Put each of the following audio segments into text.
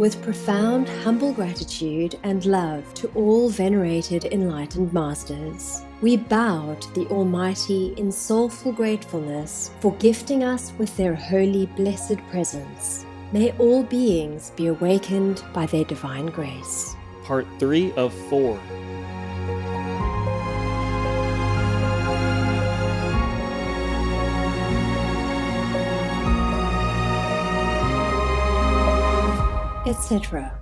With profound, humble gratitude and love to all venerated enlightened masters, we bow to the Almighty in soulful gratefulness for gifting us with their holy, blessed presence. May all beings be awakened by their divine grace. Part 3 of 4. Etc.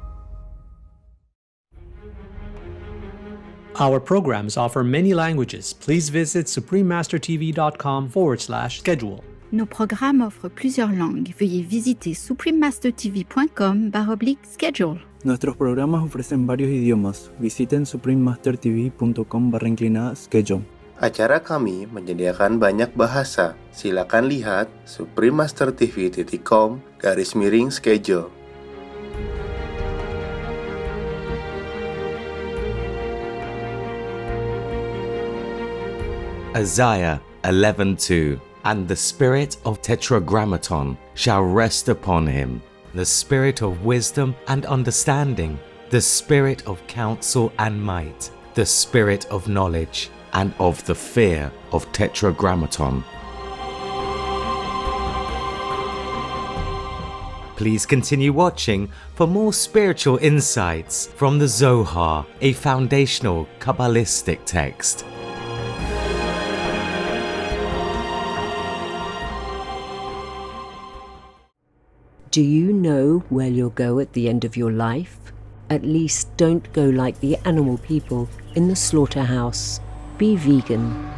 Our programs offer many languages. Please visit suprememastertv.com/schedule. Nos programmes offrent plusieurs langues. Veuillez visiter suprememastertv.com/schedule. Nuestros programas ofrecen varios idiomas. Visiten suprememastertv.com/schedule. Acara kami menyediakan banyak bahasa. Silakan lihat suprememastertv.com/schedule. Isaiah 11:2. And the spirit of Tetragrammaton shall rest upon him, the spirit of wisdom and understanding, the spirit of counsel and might, the spirit of knowledge, and of the fear of Tetragrammaton. Please continue watching for more spiritual insights from the Zohar, a foundational Kabbalistic text. Do you know where you'll go at the end of your life? At least don't go like the animal people in the slaughterhouse. Be vegan.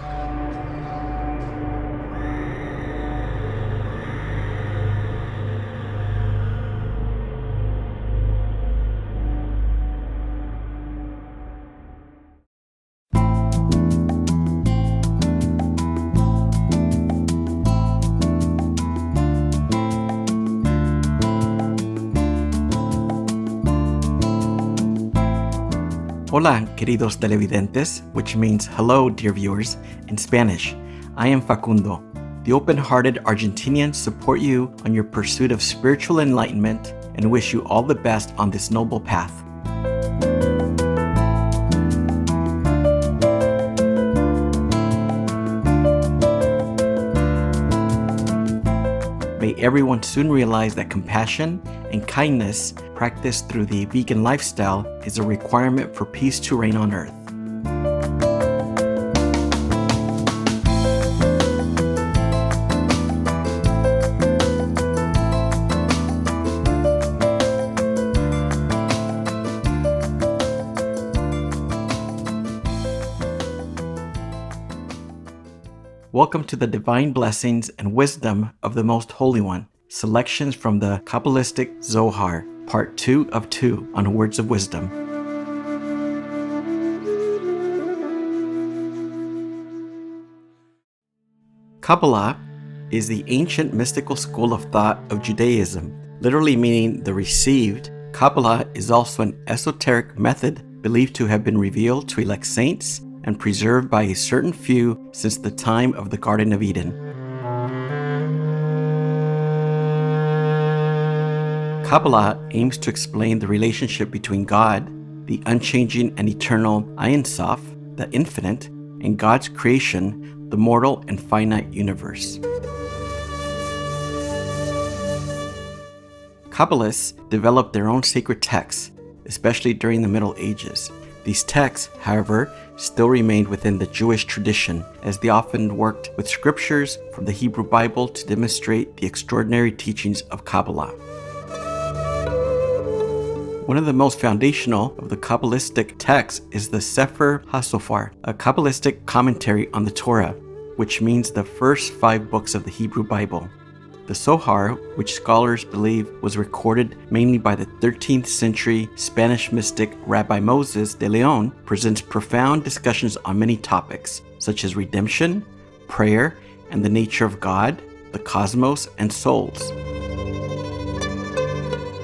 Hola, queridos televidentes, which means hello, dear viewers, in Spanish. I am Facundo. The open-hearted Argentinians support you on your pursuit of spiritual enlightenment and wish you all the best on this noble path. May everyone soon realize that compassion and kindness practiced through the vegan lifestyle is a requirement for peace to reign on earth. Welcome to the divine blessings and wisdom of the Most Holy One. Selections from the Kabbalistic Zohar, Part 2 of 2 on Words of Wisdom. Kabbalah is the ancient mystical school of thought of Judaism, literally meaning the received. Kabbalah is also an esoteric method believed to have been revealed to elect saints and preserved by a certain few since the time of the Garden of Eden. Kabbalah aims to explain the relationship between God, the unchanging and eternal Ein Sof, the infinite, and God's creation, the mortal and finite universe. Kabbalists developed their own sacred texts, especially during the Middle Ages. These texts, however, still remained within the Jewish tradition, as they often worked with scriptures from the Hebrew Bible to demonstrate the extraordinary teachings of Kabbalah. One of the most foundational of the Kabbalistic texts is the Sefer HaSofar, a Kabbalistic commentary on the Torah, which means the first 5 books of the Hebrew Bible. The Zohar, which scholars believe was recorded mainly by the 13th century Spanish mystic Rabbi Moses de Leon, presents profound discussions on many topics, such as redemption, prayer, and the nature of God, the cosmos, and souls.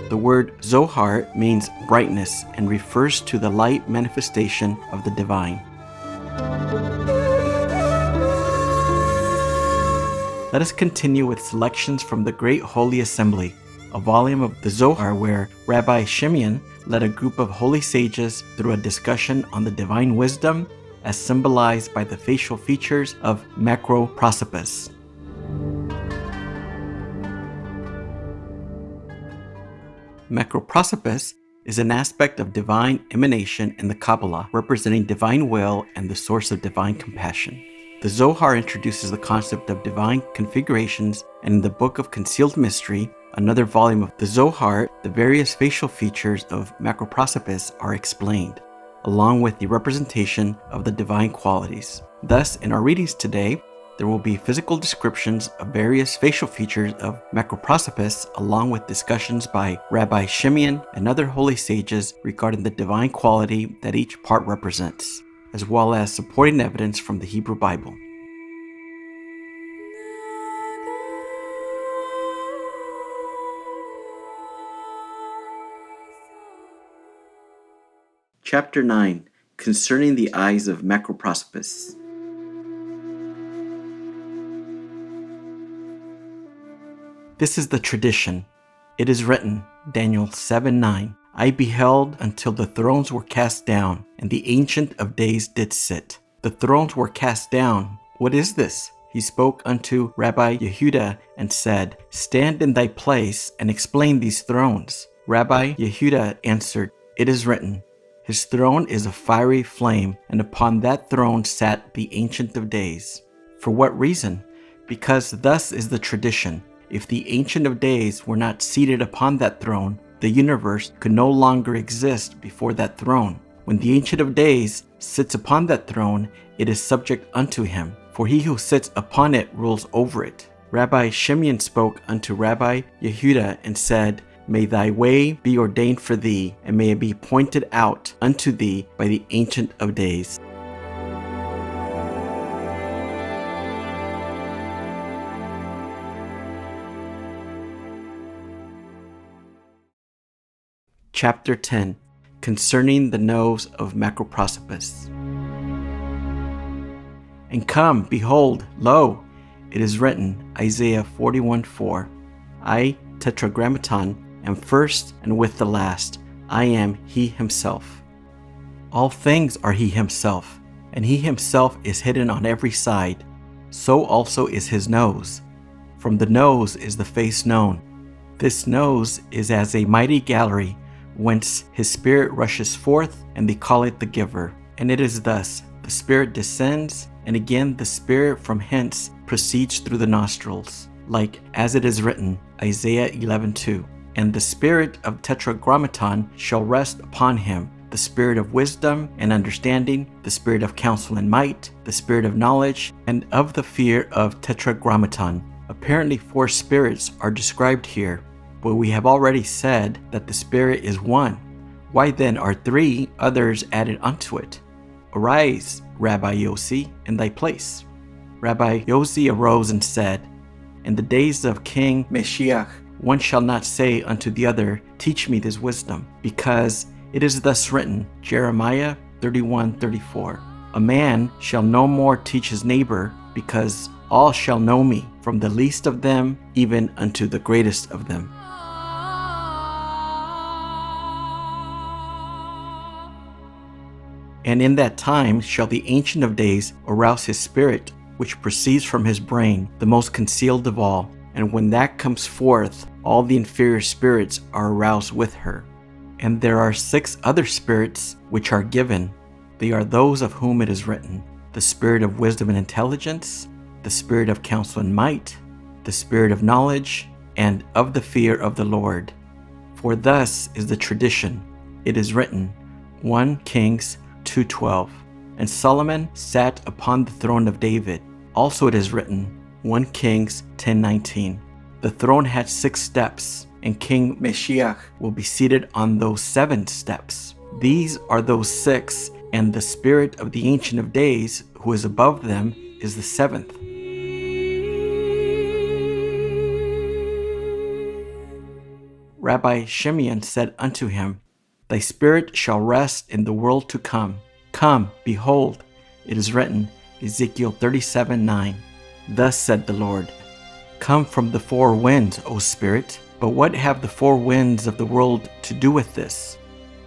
The word Zohar means brightness and refers to the light manifestation of the divine. Let us continue with selections from the Great Holy Assembly, a volume of the Zohar where Rabbi Shimeon led a group of holy sages through a discussion on the divine wisdom as symbolized by the facial features of Macroprosopis. Macroprosopis is an aspect of divine emanation in the Kabbalah, representing divine will and the source of divine compassion. The Zohar introduces the concept of divine configurations, and in the Book of Concealed Mystery, another volume of the Zohar, the various facial features of Macroprosopis are explained, along with the representation of the divine qualities. Thus, in our readings today, there will be physical descriptions of various facial features of Macroprosopis, along with discussions by Rabbi Shimeon and other holy sages regarding the divine quality that each part represents, as well as supporting evidence from the Hebrew Bible. Chapter 9, Concerning the Eyes of Macroprosopis. This is the tradition. It is written, Daniel 7:9, I beheld until the thrones were cast down, and the Ancient of Days did sit. The thrones were cast down. What is this? He spoke unto Rabbi Yehuda and said, Stand in thy place and explain these thrones. Rabbi Yehuda answered, It is written, His throne is a fiery flame, and upon that throne sat the Ancient of Days. For what reason? Because thus is the tradition. If the Ancient of Days were not seated upon that throne, the universe could no longer exist before that throne. When the Ancient of Days sits upon that throne, it is subject unto him, for he who sits upon it rules over it. Rabbi Shimeon spoke unto Rabbi Yehuda and said, May thy way be ordained for thee, and may it be pointed out unto thee by the Ancient of Days. Chapter 10, Concerning the Nose of Macroprosopis. And come, behold, lo, it is written, Isaiah 41:4, I, Tetragrammaton, am first and with the last. I am he himself. All things are he himself, and he himself is hidden on every side. So also is his nose. From the nose is the face known. This nose is as a mighty gallery, whence his spirit rushes forth, and they call it the giver. And it is thus, the spirit descends, and again the spirit from hence proceeds through the nostrils, like as it is written, Isaiah 11:2. And the spirit of Tetragrammaton shall rest upon him, the spirit of wisdom and understanding, the spirit of counsel and might, the spirit of knowledge, and of the fear of Tetragrammaton. Apparently 4 spirits are described here, but we have already said that the Spirit is one. Why then are 3 others added unto it? Arise, Rabbi Yossi, in thy place. Rabbi Yossi arose and said, In the days of King Mashiach, one shall not say unto the other, Teach me this wisdom, because it is thus written, Jeremiah 31:34, A man shall no more teach his neighbor, because all shall know me, from the least of them even unto the greatest of them. And in that time shall the Ancient of Days arouse his spirit, which proceeds from his brain, the most concealed of all. And when that comes forth, all the inferior spirits are aroused with her. And there are 6 other spirits which are given. They are those of whom it is written, the spirit of wisdom and intelligence, the spirit of counsel and might, the spirit of knowledge, and of the fear of the Lord. For thus is the tradition. It is written, 1 Kings 2:12, and Solomon sat upon the throne of David. Also it is written, 1 Kings 10:19. The throne had 6 steps, and King Mashiach will be seated on those 7 steps. These are those 6, and the spirit of the Ancient of Days, who is above them, is the 7th. Rabbi Shimeon said unto him, Thy spirit shall rest in the world to come. Come, behold, it is written, Ezekiel 37:9. Thus said the Lord, Come from the 4 winds, O Spirit, But what have the four winds of the world to do with this?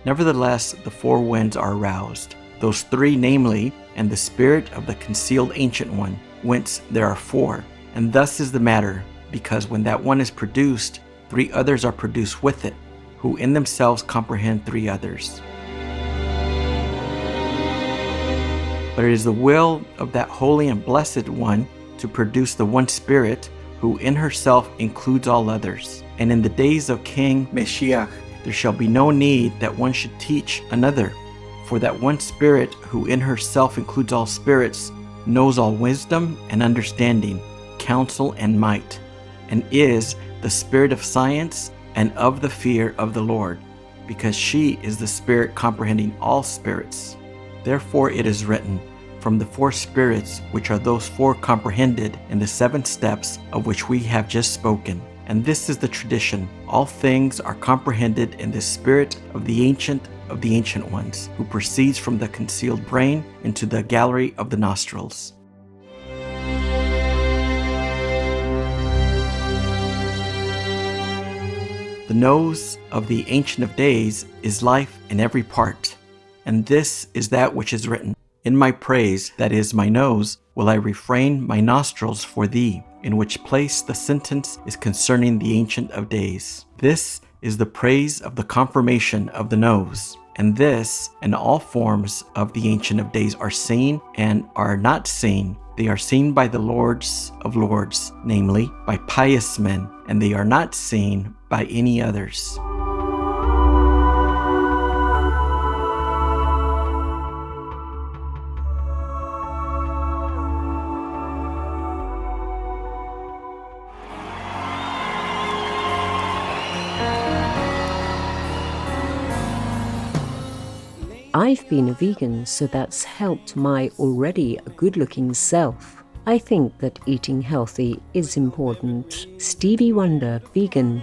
Nevertheless, the four winds are aroused, those three namely, and the spirit of the concealed Ancient One, whence there are four. And thus is the matter, because when that one is produced, three others are produced with it, who in themselves comprehend three others. But it is the will of that holy and blessed one to produce the one Spirit, who in herself includes all others. And in the days of King Mashiach, there shall be no need that one should teach another. For that one Spirit, who in herself includes all spirits, knows all wisdom and understanding, counsel and might, and is the Spirit of science and of the fear of the Lord, because she is the Spirit comprehending all spirits. Therefore it is written, from the four spirits, which are those four comprehended in the 7 steps of which we have just spoken. And this is the tradition. All things are comprehended in the Spirit of the Ancient Ones, who proceeds from the concealed brain into the gallery of the nostrils. The nose of the Ancient of Days is life in every part, and this is that which is written. In my praise, that is my nose, will I refrain my nostrils for thee, in which place the sentence is concerning the Ancient of Days. This is the praise of the confirmation of the nose, and this and all forms of the Ancient of Days are seen and are not seen. They are seen by the Lords of Lords, namely by pious men, and they are not seen by any others. I've been a vegan, so that's helped my already good-looking self. I think that eating healthy is important. Stevie Wonder, vegan.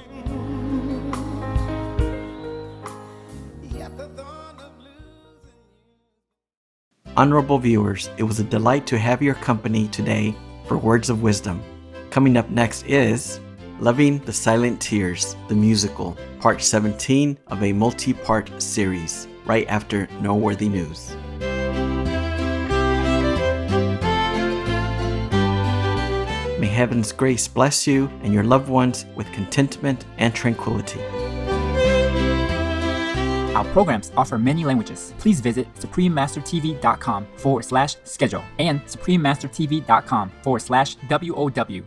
Honorable viewers, it was a delight to have your company today for Words of Wisdom. Coming up next is Loving the Silent Tears, the musical, part 17 of a multi-part series, right after Noteworthy News. May heaven's grace bless you and your loved ones with contentment and tranquility. Our programs offer many languages. Please visit suprememastertv.com/schedule and suprememastertv.com/WOW